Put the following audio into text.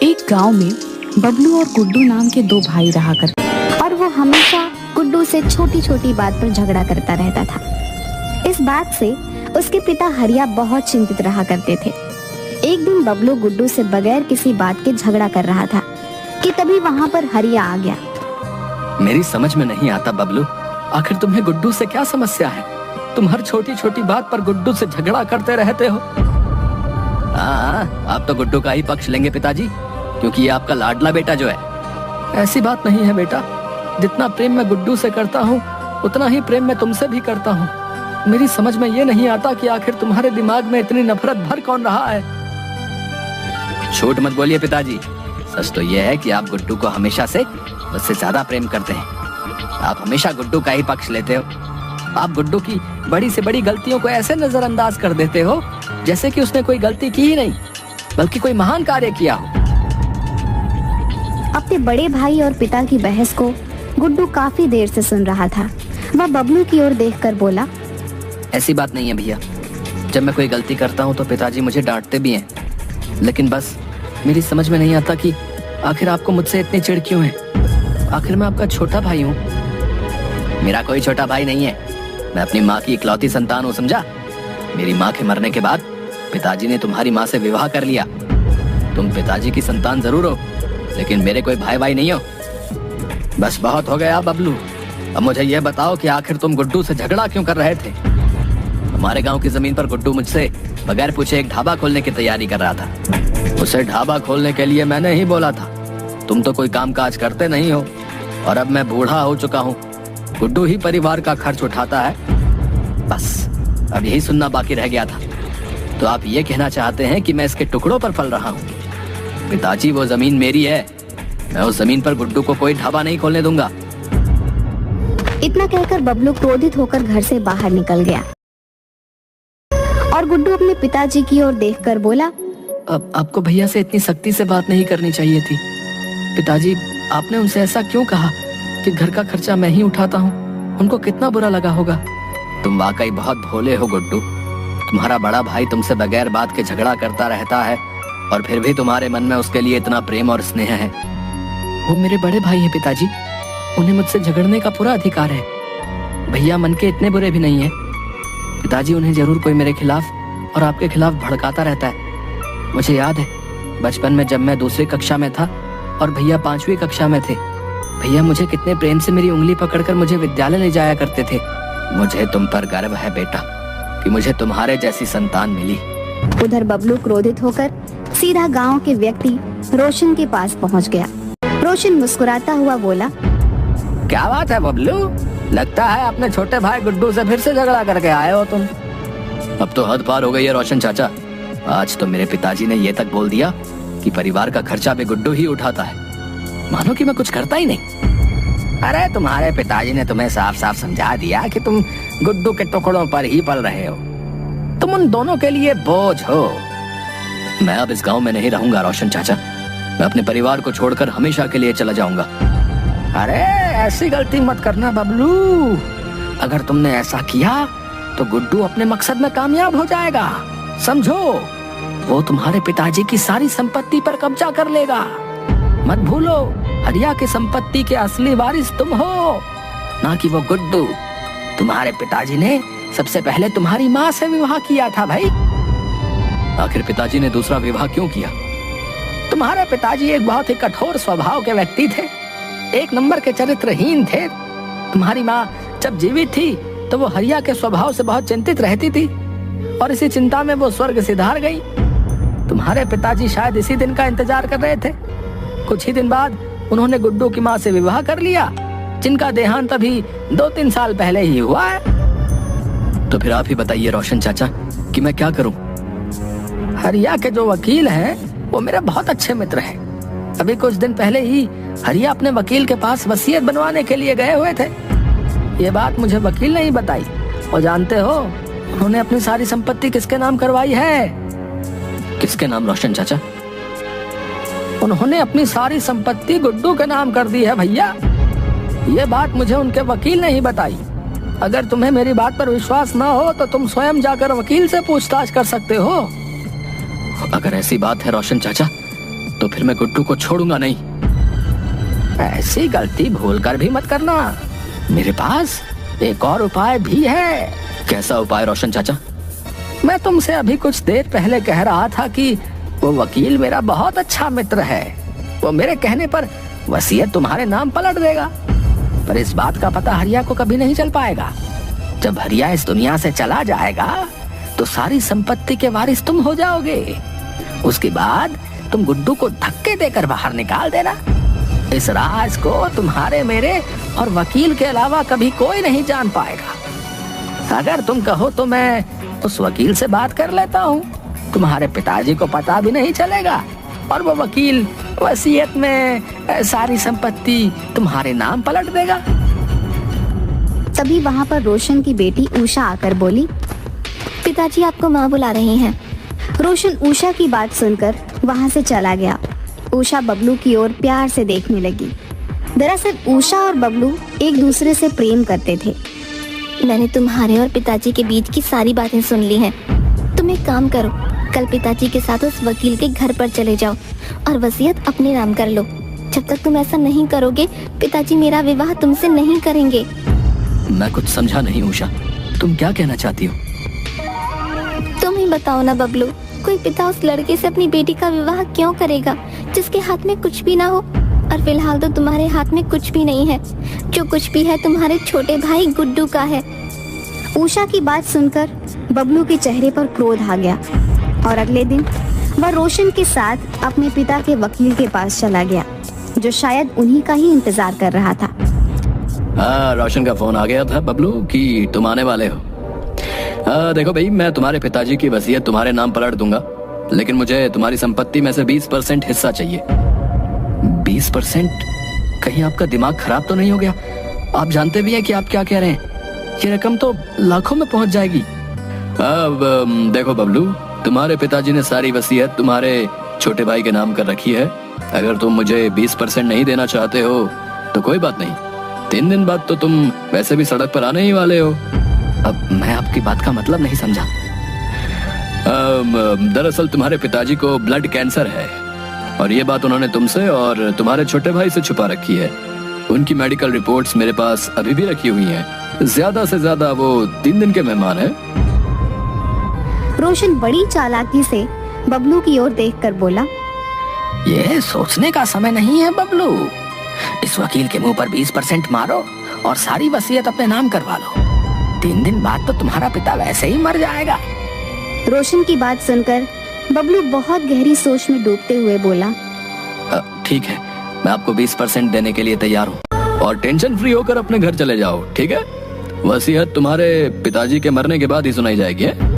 एक गांव में बबलू और गुड्डू नाम के दो भाई रहा करते और वो हमेशा गुड्डू से छोटी छोटी बात पर झगड़ा करता रहता था। इस बात से उसके पिता हरिया बहुत चिंतित रहा करते थे। एक दिन बबलू गुड्डू से बगैर किसी बात के झगड़ा कर रहा था कि तभी वहाँ पर हरिया आ गया। मेरी समझ में नहीं आता बबलू, आखिर तुम्हें गुड्डू से क्या समस्या है? तुम हर छोटी छोटी बात पर गुड्डू से झगड़ा करते रहते हो। हाँ, आप तो गुड्डू का ही पक्ष लेंगे पिताजी, क्योंकि ये आपका लाडला बेटा जो है। ऐसी बात नहीं है बेटा, जितना प्रेम मैं गुड्डू से करता हूँ उतना ही प्रेम मैं तुमसे भी करता हूँ। मेरी समझ में ये नहीं आता कि आखिर तुम्हारे दिमाग में इतनी नफरत भर कौन रहा है। झूठ मत बोलिए पिताजी, सच तो ये है कि आप गुड्डू को हमेशा से उससे ज्यादा प्रेम करते हैं। आप हमेशा गुड्डू का ही पक्ष लेते हो। आप गुड्डू की बड़ी से बड़ी गलतियों को ऐसे नजरअंदाज कर देते हो जैसे कि उसने कोई गलती की ही नहीं, बल्कि कोई महान कार्य किया हो। अपने बड़े भाई और पिता की बहस को गुड्डू काफी देर से सुन रहा था। वह बबलू की ओर देखकर बोला, ऐसी बात नहीं है भैया, जब मैं कोई गलती करता हूँ तो पिताजी मुझे डांटते भी हैं, लेकिन बस मेरी समझ में नहीं आता कि आखिर आपको मुझसे इतनी चिढ़ क्यों है। आखिर मैं आपका छोटा भाई हूँ। मेरा कोई छोटा भाई नहीं है, मैं अपनी माँ की इकलौती संतान हूँ, समझा। मेरी माँ के मरने के बाद पिताजी ने तुम्हारी माँ से विवाह कर लिया। तुम पिताजी की संतान जरूर हो, लेकिन मेरे कोई भाई भाई नहीं हो। बस बहुत हो गया बबलू, अब मुझे यह बताओ कि आखिर तुम गुड्डू से झगड़ा क्यों कर रहे थे। हमारे गांव की जमीन पर गुड्डू मुझसे बगैर पूछे एक ढाबा खोलने की तैयारी कर रहा था। उसे ढाबा खोलने के लिए मैंने ही बोला था। तुम तो कोई काम काज करते नहीं हो, और अब मैं बूढ़ा हो चुका हूँ, गुड्डू ही परिवार का खर्च उठाता है। बस अब यही सुनना बाकी रह गया था। तो आप ये कहना चाहते हैं कि मैं इसके टुकड़ों पर पल रहा हूँ। पिताजी, वो जमीन मेरी है, मैं उस जमीन पर गुड्डू को कोई ढाबा नहीं खोलने दूंगा। इतना कहकर बबलू क्रोधित होकर घर से बाहर निकल गया और गुड्डू अपने पिताजी की ओर देखकर बोला, अब आपको भैया से इतनी सख्ती से बात नहीं करनी चाहिए थी। पिताजी, आपने उनसे ऐसा क्यों कहा कि घर का खर्चा मैं ही उठाता हूँ? उनको कितना बुरा लगा होगा। तुम वाकई बहुत भोले हो गुड्डू। तुम्हारा बड़ा भाई तुमसे बगैर बात के झगड़ा करता रहता है, और फिर भी तुम्हारे मन में उसके लिए इतना प्रेम और स्नेह है। वो मेरे बड़े भाई हैं पिताजी, उन्हें मुझसे झगड़ने का पूरा अधिकार है। भैया मन के इतने बुरे भी नहीं है पिताजी, उन्हें जरूर कोई मेरे खिलाफ और आपके खिलाफ भड़काता रहता है। मुझे याद है बचपन में जब मैं दूसरी कक्षा में था और भैया 5वीं कक्षा में थे, भैया मुझे कितने प्रेम से मेरी उंगली पकड़कर मुझे विद्यालय ले जाया करते थे। मुझे तुम पर गर्व है बेटा कि मुझे तुम्हारे जैसी संतान मिली। उधर बबलू क्रोधित होकर सीधा गांव के व्यक्ति रोशन के पास पहुंच गया। रोशन मुस्कुराता हुआ बोला, क्या बात है बबलू, लगता है अपने छोटे भाई गुड्डू से फिर से झगड़ा करके आए हो तुम। अब तो हद पार हो गई है रोशन चाचा। आज तो मेरे पिताजी ने ये तक बोल दिया कि परिवार का खर्चा भी गुड्डू ही उठाता है, मानो कि मैं कुछ करता ही नहीं। अरे तुम्हारे पिताजी ने तुम्हें साफ साफ समझा दिया कि तुम गुड्डू के टुकड़ों पर ही पल रहे हो। तुम उन दोनों के लिए बोझ हो। मैं अब इस गांव में नहीं रहूंगा रोशन चाचा, मैं अपने परिवार को छोड़कर हमेशा के लिए चला जाऊंगा। अरे ऐसी गलती मत करना बबलू, अगर तुमने ऐसा किया तो गुड्डू अपने मकसद में कामयाब हो जाएगा, समझो। वो तुम्हारे पिताजी की सारी संपत्ति पर कब्जा कर लेगा। मत भूलो, हरिया की संपत्ति के असली वारिस तुम हो, ना कि वो गुड्डू। तुम्हारे पिताजी ने सबसे पहले तुम्हारी माँ से विवाह किया था भाई। आखिर पिताजी ने दूसरा विवाह क्यों किया? तुम्हारे पिताजी एक बहुत ही कठोर स्वभाव के व्यक्ति थे, एक नंबर के चरित्रहीन थे। तुम्हारी माँ जब जीवित थी तो वो हरिया के स्वभाव से बहुत चिंतित रहती थी, और इसी चिंता में वो स्वर्ग सिधार गई। तुम्हारे पिताजी शायद इसी दिन का इंतजार कर रहे थे। कुछ ही दिन बाद उन्होंने गुड्डू की माँ से विवाह कर लिया, जिनका देहांत अभी 2-3 साल पहले ही हुआ है। तो फिर आप ही बताइए रोशन चाचा कि मैं क्या करूं? हरिया के जो वकील हैं वो मेरे बहुत अच्छे मित्र हैं। अभी कुछ दिन पहले ही हरिया अपने वकील के पास वसीयत बनवाने के लिए गए हुए थे। ये बात मुझे वकील ने ही बताई, और जानते हो उन्होंने अपनी सारी संपत्ति किसके नाम करवाई है? किसके नाम रोशन चाचा? उन्होंने अपनी सारी संपत्ति गुड्डू के नाम कर दी है भैया। ये बात मुझे उनके वकील ने ही बताई। अगर तुम्हें मेरी बात पर विश्वास ना हो तो तुम स्वयं जाकर वकील से पूछताछ कर सकते हो। अगर ऐसी बात है रोशन चाचा, तो फिर मैं गुड्डू को छोड़ूंगा नहीं। ऐसी गलती भूलकर भी मत करना। मेरे पास एक और उपाय भी है। कैसा उपाय रोशन चाचा? मैं तुमसे अभी कुछ देर पहले कह रहा था कि वो वकील मेरा बहुत अच्छा मित्र है। वो मेरे कहने पर वसीयत तुम्हारे नाम पलट देगा, पर इस बात का पता हरिया को कभी नहीं चल पाएगा। जब हरिया इस दुनिया से चला जाएगा तो सारी संपत्ति के वारिस तुम हो जाओगे। उसके बाद तुम गुड्डू को धक्के देकर बाहर निकाल देना। इस राज को तुम्हारे मेरे और वकील के अलावा कभी कोई नहीं जान पाएगा। अगर तुम कहो तो मैं उस वकील से बात कर लेता हूँ। तुम्हारे पिताजी को पता भी नहीं चलेगा और वो वकील वसीयत में सारी संपत्ति तुम्हारे नाम पलट देगा। तभी वहाँ पर रोशन की बेटी उषा आकर बोली, पिताजी आपको माँ बुला रही हैं। रोशन उषा की बात सुनकर वहाँ से चला गया। उषा बबलू की ओर प्यार से देखने लगी। दरअसल उषा और बबलू एक दूसरे से प्रेम करते थे। मैंने तुम्हारे और पिताजी के बीच की सारी बातें सुन ली हैं। तुम एक काम करो, कल पिताजी के साथ उस वकील के घर पर चले जाओ और वसीयत अपने नाम कर लो। जब तक तुम ऐसा नहीं करोगे, पिताजी मेरा विवाह तुमसे नहीं करेंगे। मैं कुछ समझा नहीं उषा, तुम क्या कहना चाहती हो? तुम ही बताओ ना बबलू, कोई पिता उस लड़के से अपनी बेटी का विवाह क्यों करेगा जिसके हाथ में कुछ भी ना हो? और फिलहाल तो तुम्हारे हाथ में कुछ भी नहीं है। जो कुछ भी है तुम्हारे छोटे भाई गुड्डू का है। उषा की बात सुनकर बबलू के चेहरे पर क्रोध आ गया और अगले दिन वह रोशन के साथ अपने पिता के वकील के पास चला गया, जो शायद उन्हीं का ही इंतजार कर रहा था। हाँ, रोशन का फोन आ गया था बबलू कि तुम आने वाले हो। देखो भाई, मैं तुम्हारे पिताजी की वसीयत तुम्हारे नाम पलट दूंगा, लेकिन मुझे तुम्हारी संपत्ति में से 20% हिस्सा चाहिए। 20%? कहीं आपका दिमाग खराब तो नहीं हो गया? आप जानते भी हैं कि आप क्या कह रहे हैं। ये रकम तो लाखों में पहुंच जाएगी। अब देखो बबलू, तुम्हारे पिताजी ने सारी वसीयत तुम्हारे छोटे भाई के नाम कर रखी है। अगर तुम मुझे 20% नहीं देना चाहते हो तो कोई बात नहीं, 3 दिन बाद तो तुम वैसे भी सड़क पर आने ही वाले हो। अब मैं आपकी बात का मतलब नहीं समझा। दरअसल तुम्हारे पिताजी को ब्लड कैंसर है और ये बात उन्होंने तुमसे और तुम्हारे छोटे भाई से छुपा रखी है। उनकी मेडिकल रिपोर्ट्स मेरे पास अभी भी रखी हुई हैं। ज्यादा से ज्यादा वो 3 दिन के मेहमान हैं। रोशन बड़ी चालाकी से बबलू की ओर देखकर बोला, ये सोचने का समय नहीं है बबलू। इस वकील के मुंह पर 20% मारो और सारी वसीयत अपने नाम करवा लो। 3 दिन बाद तो तुम्हारा पिता वैसे ही मर जाएगा। रोशन की बात सुनकर बबलू बहुत गहरी सोच में डूबते हुए बोला, ठीक है, मैं आपको 20% देने के लिए तैयार हूँ और टेंशन फ्री होकर अपने घर चले जाओ, ठीक है? वसीयत तुम्हारे पिताजी के मरने के बाद ही सुनाई जाएगी।